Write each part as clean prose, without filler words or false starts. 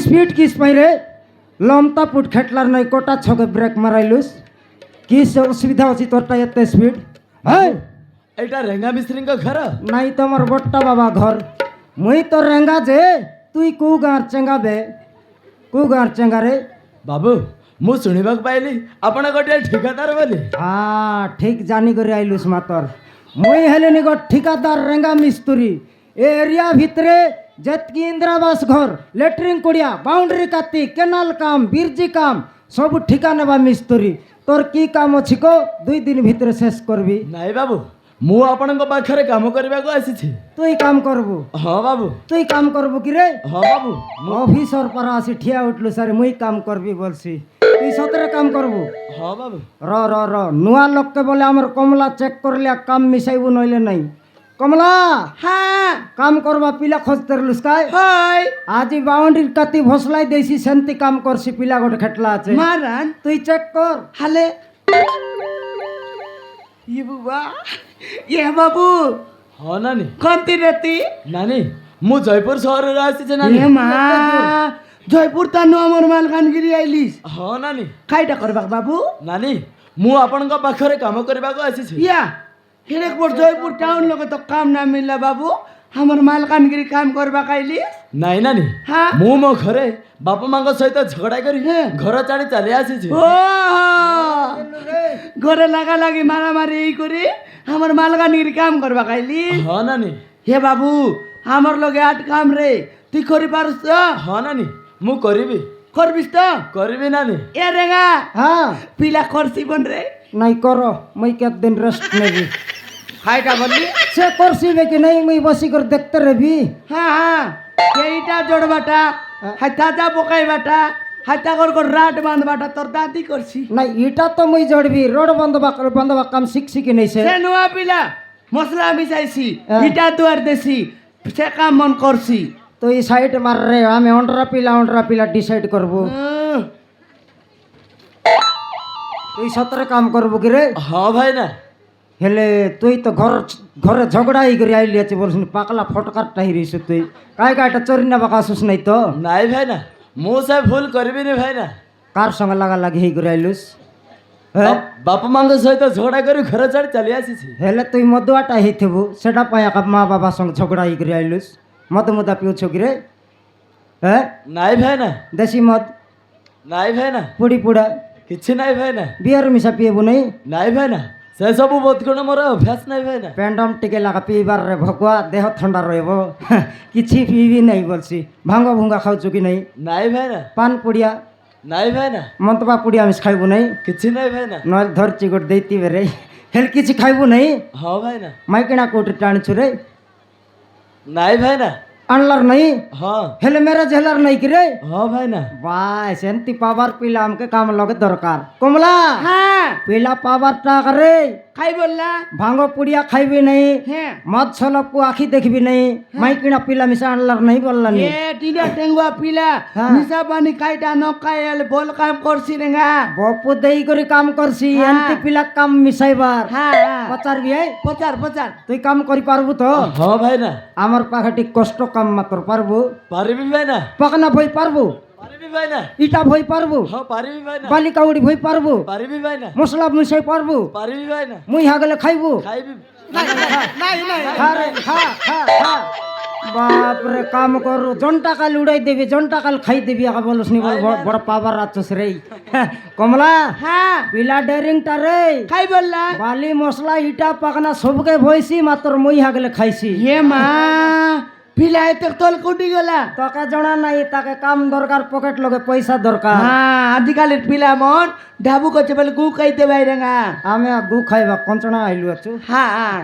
Speed kiss পাই রে লমতা put খেটলার নাই কোটা ছকে ব্রেক মারাইলুস কি অসুবিধা আছে তোরটা এত স্পিড হ্যাঁ এটা রেঙ্গা মিস্ত্রিঙ্ক ঘর নাই তোমার বট্টা বাবা ঘর মুই তো রেঙ্গা যে তুই কু গাঁর চেঙ্গা বে কু গাঁর চেঙ্গা রে বাবু ମୁଁ ଶୁଣିବାକୁ ପାଇଲି ଆପଣ ଗୋଟିଏ ଠିକାଦାର ବୋଲି ঠিক জানি করে আইলুস মাতর মুই হেলেনি গো ঠিকাদার রেঙ্গা মিস্ত্রি এ এরিয়া ভিতরে যেতকি ইন্দিরাবাস ঘর লেট্রিন কুড়িয়া বাউন্ডারি কাতি কেনাল কাম বিরজি কাম সবু ঠিকা নেবা মিস্ত্রি তোর কি কাম ଅଛି কো 2 দিন ভিতরে শেষ করবি ନାଇଁ ବାବୁ ମୁଁ ଆପଣଙ୍କ ପାଖରେ କାମ କରିବାକୁ ଆସିଛି তুই কাম করবু ହଁ ବାବୁ তুই কাম করবু কি রে ହଁ ବାବୁ অফিসর পারা আসি ঠিয়া উঠলু স্যার মুই কাম করবি বলছি তুই সতরে কাম করবু ହଁ বাবু র নুয়া লোককে বলে আমার কমলা চেক করলে কাম মিশাইবু নইলে নাই কমলা হ্যাঁ কাম করবা পিলা খোঁজতে লুস্কায় হয় আজি বাউন্ডারির কাতি ভসলাই দেইছি সেন্তি কাম করছি পিলা গোটে খেটলা আছে মারান তুই চেক কর হালে ইয়ে বাবা ইয়ে বাবু ହଁ ନାନୀ কন্তি রেতি ନାନୀ ମୁଁ ଜୟପୁର ସହରରୁ ଆସିଛି ନାନୀ এ মা জয়পুর তানু আমার মালকানগিরি আইলিস ହଁ ନାନୀ খাইটা করবাক বাবু ନାନୀ ମୁଁ ଆପଣଙ୍କ ପାଖରେ କାମ କରିବାକୁ ଆସିଛି ইয়া হেরে পর জয়পুর টাউন লগে তো কাম না মিললা বাবু আমার মালকানগিরি কাম করবাক আইলিস ନାଇଁ ନାନୀ হ্যাঁ ମୁଁ ମୋ ଘରେ ବାପା ମାଙ୍କ ସହିତ ଝଗଡ଼ା କରି ଘର ଛାଡ଼ି ଚାଲି ଆସିଛି ও ঘরে লাগা লাগি মারামারি এই করে আমার মালকানগিরি কাম করবাক আইলিস ହଁ ନାନୀ হে বাবু আমার লগে আট কাম রে তুই করি পারস তো ହଁ ନାନୀ ମୁଁ କରିବି করবিস তো କରିବି ନାନୀ এ রেঙা হ্যাঁ পিলা করছি বন রে নাই কর মুই কেতদিন রেস্ট নেবি হাইটা বললি সে করছি বে কি নাই মুই বসি করে দেখতে রবি হ্যাঁ হ্যাঁ এইটা জড়বাটা হাইতা যা পকাই বাটা হাইতা কর রাট বাঁধ বাটা তোর দাদি করছি নাই এটা তো মুই জড়বি রোড বন্ধবা কাম শিখছি কি নাই সে সে নোয়া পিলা মশলা মিশাইছি হ্যাঁ। ইটা দুয়ার দেছি সে কাম মন করছি তুই সাইড মার রে আমি অন্ডরা পিলা ডিসাইড করব তুই সতরে কাম করবো কি রে ହଁ ଭାଇନା হেলে তুই তো ঘরে ঝগড়া হই করে আইলি আছে বলছিস পাকলা ফটকারটা হিরিস তুই কাইটা চোরি না বাকা আসুস নাই তো ନାଇଁ ଭାଇନା ମୁଁ ସେ ଭୁଲ କରିବିନି ଭାଇନା কার সঙ্গে লাগি হই করে আইলুস হ্যাঁ ବାପା ମାଙ୍କ ସହିତ ଝଗଡ଼ା କରି ଘର ଛାଡ଼ି ଚାଲି ଆସିଛି হেলে তুই মদুয়াটা হইথিবু সেটা পাই মা বাবা সঙ্গে ঝগড়া হই করে আইলুস মদ মুদা পিউছ কি রে হ্যাঁ ନାଇଁ ଭାଇନା দেশি মদ ନାଇଁ ଭାଇନା পুড়ি পুড়া କିଛି ନାଇଁ ଭାଇନା বিয়ার মিশা পিয়েবু নাই ନାଇଁ ଭାଇନା ସେ ସବୁ ବହୁତ ଗୁଣ ମୋର ଅଭ୍ୟାସ ନାଇଁ ଭାଇନା প্যান্ডম টিকে লাগা পিবার রে ভকুয়া দেহ ঠান্ডা রহব কিছু পিবি নাই বলছি ভাঙ্গ ভুঙ্গা খাওছু কি নাই ନାଇଁ ଭାଇନା পান পুড়িয়া ନାଇଁ ভাইନା মন্তবা পুড়িয়া আমি খাইবু নাই କିଛି ନାଇଁ ଭାଇନା নয় ধরছি গোট দেইতিবে রে হেল কিছু খাইবু নাই ହଁ ଭାଇନା মাইকিনা কোটি টাণছু রে ନାଇଁ ଭାଇନା আনলার নাই ହଁ হেলে মেরে জেলার নাই কি রে ହଁ ଭାଇନା বাই সেন্তি পাবার পিলা আমকে কাম লগে দরকার কমলা হ্যাঁ পিলা পাবার টাকা রে খাই বললা ভাঙ্গ পুড়িয়া খাইবি নাই হ্যাঁ মদ ছলকু আখি দেখবি নাই মাইকিনা পিলা মিশা আনলার নাই বললানি এ টিনা টেঙ্গুয়া পিলা হ্যাঁ। মিশা পানি খাইটা নখাই এলে বল কাম করছি রেঙা বপু দেই করে কাম করছি হ্যাঁ। এন্তি পিলা কাম মিশাইবার হ্যাঁ হ্যাঁ পচারবি এই পচার পচার তুই কাম করি পারবু তো ହଁ ଭାଇନା আমার পাখাটি কষ্ট কাম মাত্র পারবু ପାରିବି ଭାଇନା পাকনা ভই পারবু ପାରିବି ভাইনা ইটা ভই পারবু ହଁ ପାରିବି ଭାଇନା বালি কাউড়ি ভই পারবু ପାରିବି ଭାଇନା মশলা মিশাই পারবু ପାରିବି ଭାଇନା মুই হাগলে খাইবু ଖାଇବି খা রে খা খা খা বাপ রে কাম করু জন্টা কাল উড়াই দেবি জন্টা কাল খাই দেবি আগে বলস নি বল বড় পাবার রাখছস রে কমলা হ্যাঁ পিলা ডেরিংটা রে খাই বললা বালি মশলা ইটা পাকনা সবকে ভইছি মাত্র মুই হাগলে খাইছি হে মা পিলা এতে তল কুটি গলা তোকে জনা নাই তাকে কাম দরকার পকেট লগে পয়সা দরকার হ্যাঁ আদিকালের পিলা মন ঢাবু করছে বলে গু খাইতে পাই রেঙা আমি গু খাইবা কঞ্চনা আইলু আছু হ্যাঁ হ্যাঁ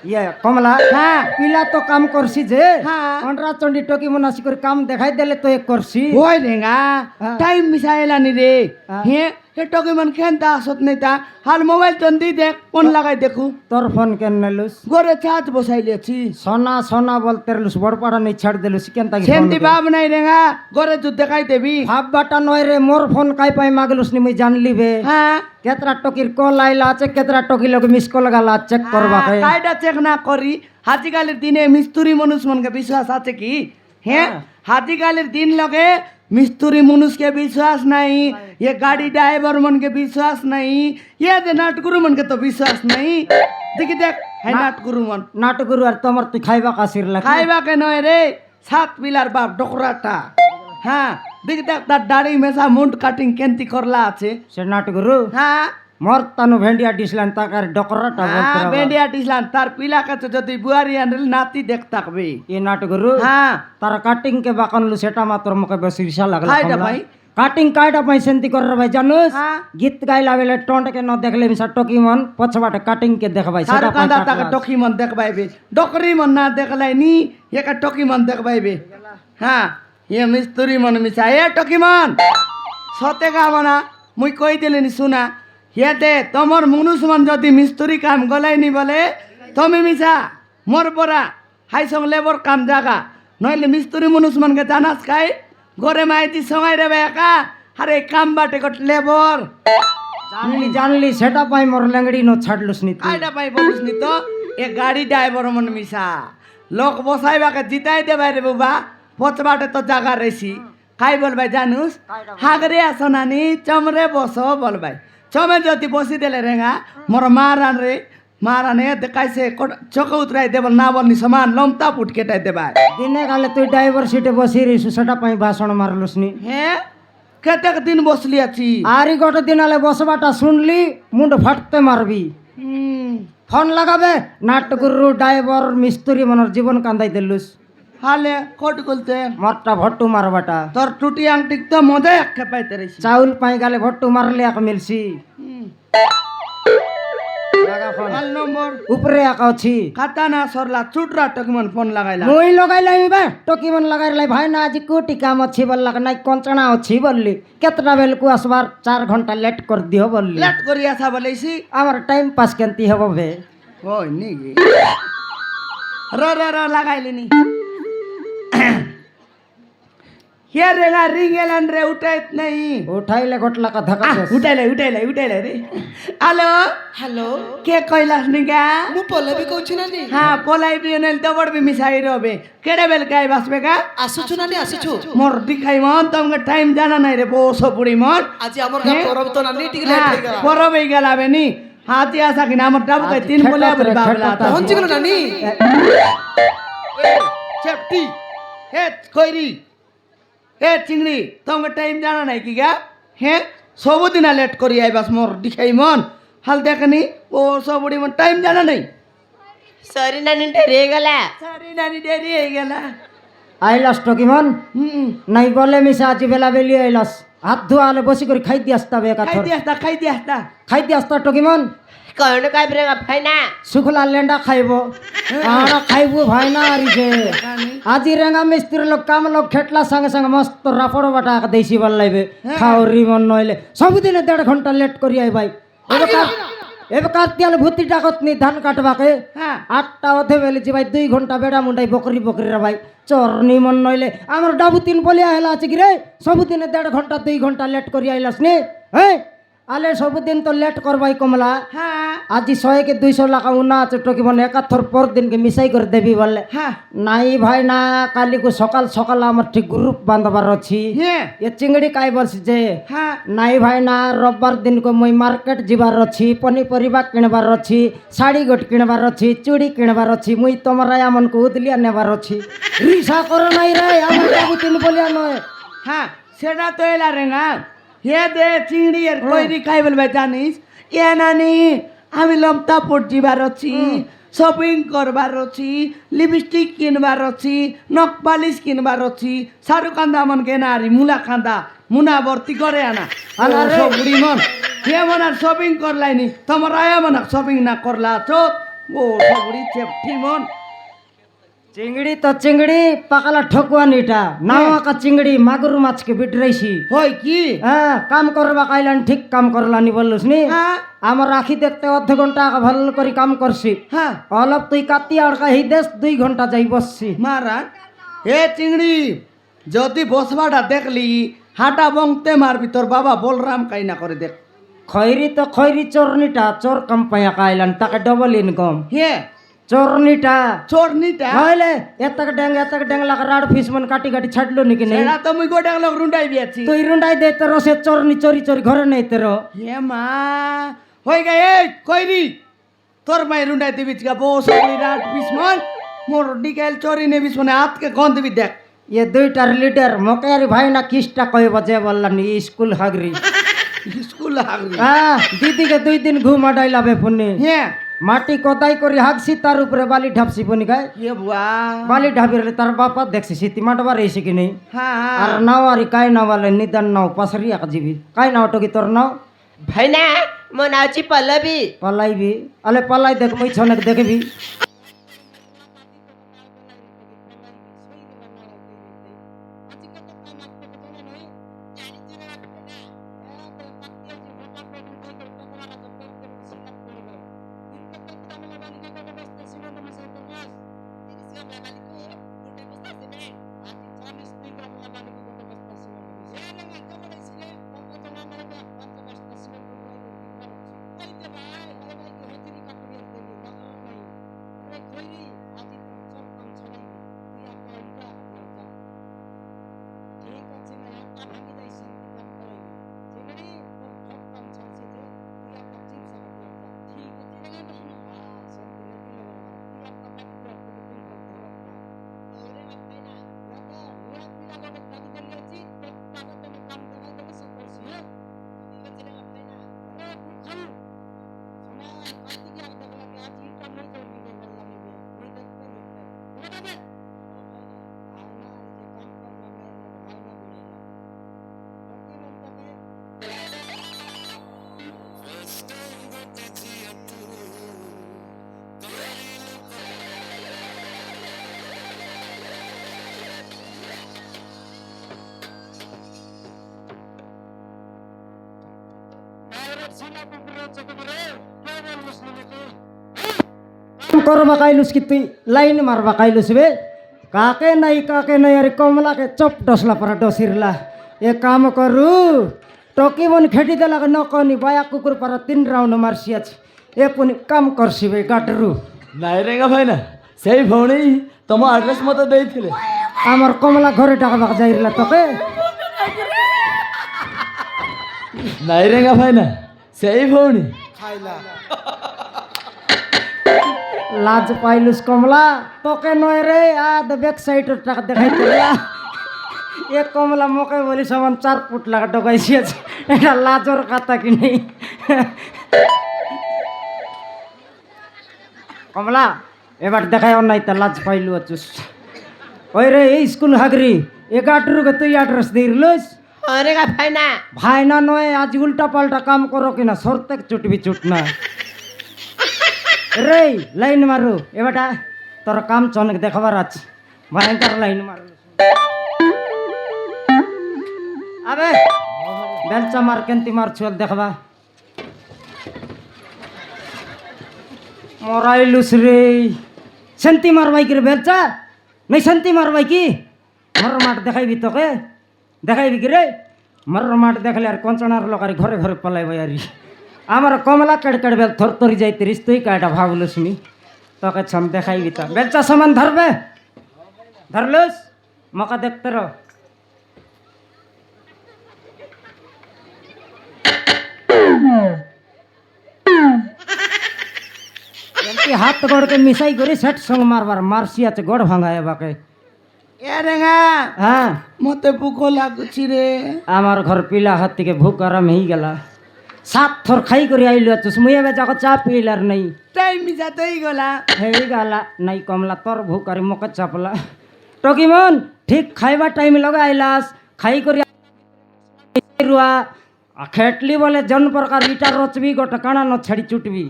ইয়ে কমলা হ্যাঁ পিলা তো কাম করছি যে হ্যাঁ। অন্ডরা চন্ডি টকি মনাসি করে কাম দেখাই দিলে তো এক করছি ওই রেঙা হ্যাঁ। টাইম মিশাইলানি রে হ্যাঁ। হে হে টকি মন খেনতা আসত নাই তা হাল মোবাইল চন দি দেখ কোন লাগাই দেখু তোর ফোন কেন নেলুস গরে চাঁদ বসাইলেছি সোনা সোনা বলতে রলুস বড় পাড়া নেই ছাড় দিলুস কেন তাকে সেমতি বাপ নাই রেঙা গরে তুই দেখাই দেবি ভাব বাটা নয় রে মোর ফোন কাই পাই মাগলুস নি মুই জানলি বে হ্যাঁ কেতরা টকির কল আইলা আছে কেতরা টকি লগে মিস কল গালা চেক করবা কে কাইটা চেক না করি আজকালের দিনে মিস্ত্রি মানুষ মনকে বিশ্বাস আছে কি হ্যাঁ আজিকালের দিন লগে মিস্ত্রি মনুষকে বিশ্বাস নাই ये गाड़ी ड्राइवर मन के विश्वास नहीं ये दे नाटगुरु मन के तो विश्वास नहीं देखी देख है नाटगुरु मन নাটগুরু আর তোমার তুই খাইবা কাশির লাগে খাইবা কে নয় রে সাত পিলার বাপ ডকরাটা হ্যাঁ দেখি দেখ তার দাড়ি মেশা মুন্ড কাটিং কেন্তি করলা আছে সে নাটগুরু হ্যাঁ মর তানু ভেন্ডিয়া ডিসলান তাকার ডকরাটা বলতে হ্যাঁ বেন্ডিয়া টিসলান তার পিলা কাছে যদি বুয়ারি আনলে নাতি দেখ থাকবে এ নাটগুরু হ্যাঁ তার কাটিং কে বাকানলু সেটা মাত্র মুখে বেশি ইসা লাগলা খাইটা ভাই কাটিং কাইটা পাই সেন্তি কররে ভাই জানুস হ্যাঁ গীত গাইলা বেলে টন্ট কে ন দেখলে মিসা টকি মন পছবাটে কাটিং কে দেখবাই সেটা সারু কান্দা তাকে টকি মন দেখবাইবে ডকরি মন না দেখলাই নি একা টকি মন দেখবাইবে হ্যাঁ ये मिस्त्री मन मिसा ए टकी मन सते काम ना मुई कही दिलेनी सुना ये दे तमर मनुष मन जदि मिस्त्री काम गलाइनी बोले तमे मिसा मोर परा हाई संग लेबर काम जागा नइले मिस्त्री मनुष मन के जानास खाई गोरे माइती संगाई रे बेका अरे काम बाटे कट लेबर জানলি জানলি সেটা পাই মোর লেঙ্গড়ি নো ছাড়লুস নি তুই आइडा पाई बोलुस नि तो ए गाड़ी ड्राइवर मन मिसा लोक बसाइबा के जिताई देबा रे बाबा पछबाटे तो जागा रहिसी खाई बोल भाई जानूस हागरे आसनानी चमरे बसो बोल भाई चमे जति बसी देले रेगा मोर मारान रे माराने देखाइसे चक उतराई देबल ना बोलनी समान लमता फुट केटाई देबा দিনে গালে তুই ড্রাইভার সিটে বসি রইছু সেটা পাই ভাষণ মারলুস নি हे केतेक दिन बसली आछि আরি গটে দিন আলে বসবাটা শুনলি মুন্ড ফাটতে মারবি ফোন লাগাবে নাটগুরু ড্রাইভার মিস্ত্রি মনের জীবন কান্দাই দিলুস हाले कोट गुलते মরটা ভট্টু মারবাটা तोर टूटी आंटी तो मजा एक पाइते रहिसी চাউল পাই গালে ভট্টু মারলে এক মিলছি লাগা ফোন हाल नंबर উপরে এক আছে खाता ना सरला चुटरा टकमन फोन लगाइला মুই লগাইলাই বে টকি মন লাগাইলাই ভাই না আজ কোটি কাম আছে বললা নাই কঞ্চনা আছে বললি কেতটা বেলকু আসবার 4 ঘন্টা লেট কর দিও বললি लेट करी आसा बोलेसी আমার টাইম পাস কেনতি হবো বে ओय निगी र लगाइले नि हे रेगा रिंगेलन रे उठाइत नहीं উঠাইলে গটলা কা ধাকা उठाइले रे हेलो হ্যালো के कैलाश निगा ମୁଁ ପଲ୍ଲବୀ କହୁଛି ନାନୀ हाँ पोलाई भी नेल दबड़ भी मिसाई रबे केड़े बेल काई बसबे का ଆସୁଛୁ ନାନୀ ଆସିଛୁ मोर दिखाई मन तुमके टाइम जाना नहीं रे बोसो पुड़ी मन ଆଜି ଆମର ଗାଁ ପରବ ତ ନାନୀ ଟିକେ ଲେଟ୍ ହେଇଗଲା परब ही गेला बेनी हाथी आसा कि नाम डाब के तीन बोले बरी बाबला ପହଞ୍ଚିଗଲ ନାନୀ सेफ्टी हे कोइरी हे चिंगड़ी तुमके टाइम जाना नहीं की क्या हे सबुदिन लेट करी आई बस मोर दिखाई मन हाल देखनी ओ सबुड़ी मन टाइम जाना नहीं सॉरी नानी डेरी गला सारी नानी देरी हो गेला আইলাস টকি মন নাই বলে মিশা আজি বেলা বেলি আইলাস হাত ধোয়ালে বসি করে খাই দি আসতা বে खाई কথা दिया था খাই দি আসতা টকি মন कौन का ब्रेगा फाइना শুখলা লেন্ডা খাইব আর খাইবো ভাই না আরিছে আজি রেঙ্গা মিস্ত্রি লোক কাম লোক খেটলা সঙ্গে সঙ্গে মস্ত রাফড় বাটা দেইছি বল লাইবে খাওরি মন নইলে সবদিন 1.5 ঘন্টা লেট করি আই ভাই এবে কাতিয়াল ভূতি ডাকত নি ধান কাটবাকে হ্যাঁ 8টা অধে বেলেছি ভাই 2 ঘন্টা বেড়া মুন্ডাই বকরি বকরি রে ভাই চরনি মন নইলে আমার ডাবু 3 বলিয়া হেলা আছে কি রে সবদিন 1.5 ঘন্টা 2 ঘন্টা লেট করি আইলাস নে হ্যাঁ আলে সবদিন তো লেট করবাই কমলা हाँ আজি 100 কে 200 লাখ উনা আছে টকি মানে একাত্তর পর দিনকে মিশাই করে দেবি বললে हाँ নাই ভাই না কালিকু সকাল সকাল আমার ঠিক গ্রুপ বাঁধবার অছি ये এ চিংড়ি কাই বলছি যে हाँ নাই ভাই না রবিবার দিনকে মুই মার্কেট যাবার অছি পনিপরিবা কিনবার অছি শাড়ি গোট কিনবার অছি চুড়ি কিনবার অছি মুই তোমার এমনকে উদলিয়া নেবার অছি রিসা করো নাই রে আমার বাবু তিন বলিয়া নয় हाँ सेटा तो एला रेगा ये दे चिंगड़ी एর কইরি খাই বলবে জানিস এ নানি আমি লমতা পট যাবার অছি শপিং করবার অছি লিপস্টিক কিনবার অছি নখ পালিশ কিনবার অছি সারু কান্দা মন কে নারি মুলা কান্দা মুনা ভর্তি করে আনা আলা রে বুড়ি মন কে মন আর শপিং করলাইনি তোমার আয়া মন শপিং না করলা তো ও সবুড়ি চেপটি মন চিংড়ি তো চিংড়ি পাকালা ঠকুয়ানিটা নাওয়া কা চিংড়ি মাগুর মাছকে বিটরাইছি হয় কি হ্যাঁ কাম করবা কাইলান ঠিক কাম করলানি বললুস নি হ্যাঁ আমার রাখি দেখতে 1/2 ঘন্টা ভালো করে কাম করছি হ্যাঁ অলপ তুই কাতি আড়কা হি দেশ 2 ঘন্টা যাই বসছি মারা এ চিংড়ি যদি বসবাটা দেখলি হাঁটা বংতে মারবি তোর বাবা বলরাম কাইনা করে দেখ খৈরি তো খৈরি চোরনিটা চোর কাম পাইয়া কাইলান তাকে ডবল ইনকাম হে চরনিটা চোরনিটা নইলে এতক ড্যাং লাগা রাড ফিস মন কাটি কাটি ছাড়লো নাকি নেই সেটা তো মুই গোটা লোক রুন্ডাই বিয়াছি তুই রুন্ডাই দে তোর সে চরনি চরি চরি ঘরে নেই তোর হে মা হই গে এই কইরি তোর মাই রুন্ডাই দিবি গা বস রাত বিস্মন মোর ডিকেল চোরি নে বিস্মনে হাতকে গন্ধ দিবি দেখ ये दुईटार लिडर मकेर भाई ना किसटा कह बजे बोलनी स्कूल हागरी স্কুল হাগরি हाँ दीदी के 2 दिन घूम अडाइलाबे पुनी হ্যাঁ माटी कोदाई करी हागसी तार ऊपर बाली ढापसी पुनी गाय হে বুয়া बाली ढापी रे तार बापा देखसी सीती माटवा रही कि नहीं হ্যাঁ আর নাও আর কাই নাও वाले निदान नाव पासरी आक जीवी काई नाव टोकी तोर नाव भैना मो नावची पल्लवी पलाई भी अले पलाई देख मई छनक देखबी करबा काइलुस कि तुई लाइन मारबा काइलुस बे काके नहीं अरे कमला के चप डसला पर डसिरला ए काम करू टोकी मन खेटी देला न कनी बाया कुकुर पर 3 राउंड मारसी अछि ए पुनी काम करसी बे गाटरू ନାଇଁ ରେଙ୍ଗା ଭାଇନା ସେଇ ଭଉଣୀ ତମ ଆଡ୍ରେସ୍ ମତେ ଦେଇଥିଲେ आमर कमला घरे डाकबा जाइरला तके ନାଇଁ ରେଙ୍ଗା ଭାଇନା ସେଇ ଭଉଣୀ ଖାଇଲା लाज पाइलुस कमला तोके नय रे आ द बैक साइड टाक देखाइ दिला ए कमला मके बोली समान 4 फुट लागा डगाइছি আছে এটা লাজর কথা কি নেই কমলা এবার দেখাই অন্যাই তা লাজ পাইলু আছুস ওই রে এই স্কুল হাগরি 11 কে তুই অ্যাড্রেস দিরলস अरे का भैना ভাই না নয় আজ উল্টা পাল্টা কাম করো কিনা সরতে চুটবি চুট না রে লাইন মারু এ বেটা তোর কাম চনক দেখবার আছে ভয়ঙ্কর লাইন মারু আবে বেলচা মার কেনতি মার চল দেখবা মরাইলুস রে শান্তি মারবাই কি রে বেলচা নাই শান্তি মারবাই কি মর মাঠ দেখাইবি তোকে দেখাইবি কি রে মর মাঠ দেখলে আর কঞ্চনার লোক আর ঘরে ঘরে পলাইবি আরি আমার কমলা কেড় বেল থর তরি যাইতিরিস তুই কাটা ভাবলুস নি তোকে ছম দেখাইবি তা বেলচা সমান ধরবে ধরলুস মকা দেখতে রো এমতি হাত গড়কে মিশাই করে সেট সঙ্গ মারবার মারসি আছে গড় ভাঙায় বাকে এ রেঙ্গা হ্যাঁ মতে ভুক লাগুছি রে আমার ঘর পিলা হাত থেকে ভুক আরাম হয়ে গেলা 7 থর খাই করে আইলু আছিস মুই এবে যাক চা পিলার নাই টাইম মিজাতেই গলা হয়ে গেলা নাই কমলা তোর ভুক আর মকে চাপলা টকি মন ঠিক খাইবা টাইম লগে আইলাস খাই করে রুয়া খেটলি বলে জন প্রকার ইটা রচবি গোটা কানা ন ছাড়ি চুটবি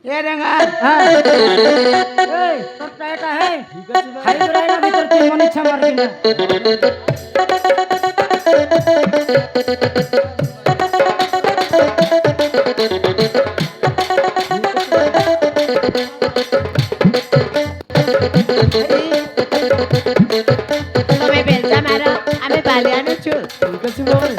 এ রেঙ্গা হ্যাঁ এই তোরটা এটা হে খাই করে আইলা ভিতর তুই মন ইচ্ছা মারবি না તમે બેલચા મારો અમે બાલિયાનું છું ঠিক আছে ভଉଣୀ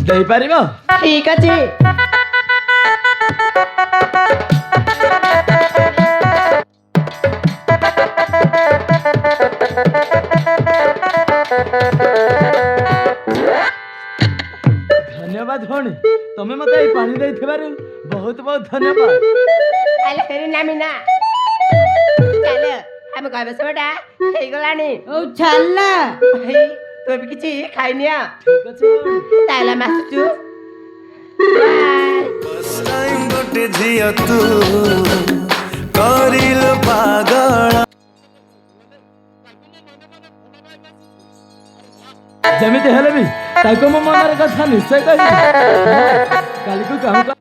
ଦେଇପାରିବ? ଠିକ ଅଛି। ଧନ୍ୟବାଦ ଭଉଣୀ, ତମେ ମତେ ଏଇ ପାଣି ଦେଇଥିବାରୁ ବହୁତ ବହୁତ ଧନ୍ୟବାଦ। ଆଲେ ଫେରି ନାମି ନା ଚାଲ ଆମେ କହିବା ସମୟଟା ହେଇଗଲାଣି। ଓ ଚାଲ ହେଇ ତୁ ବି କିଛି ଖାଇନିଆ ଠିକ ଅଛି ଭଉଣୀ। ତାହେଲେ ଆମେ ଆସୁଛୁ। ଗୋଟେ ଝିଅ ତୁ କରିଲୁ ପାଗଳ। ଯେମିତି ହେଲେ ବି ତାକୁ ମୋ ମନର କଥା ନିଶ୍ଚୟ କହିବି। କାଲିକୁ କାହାକୁ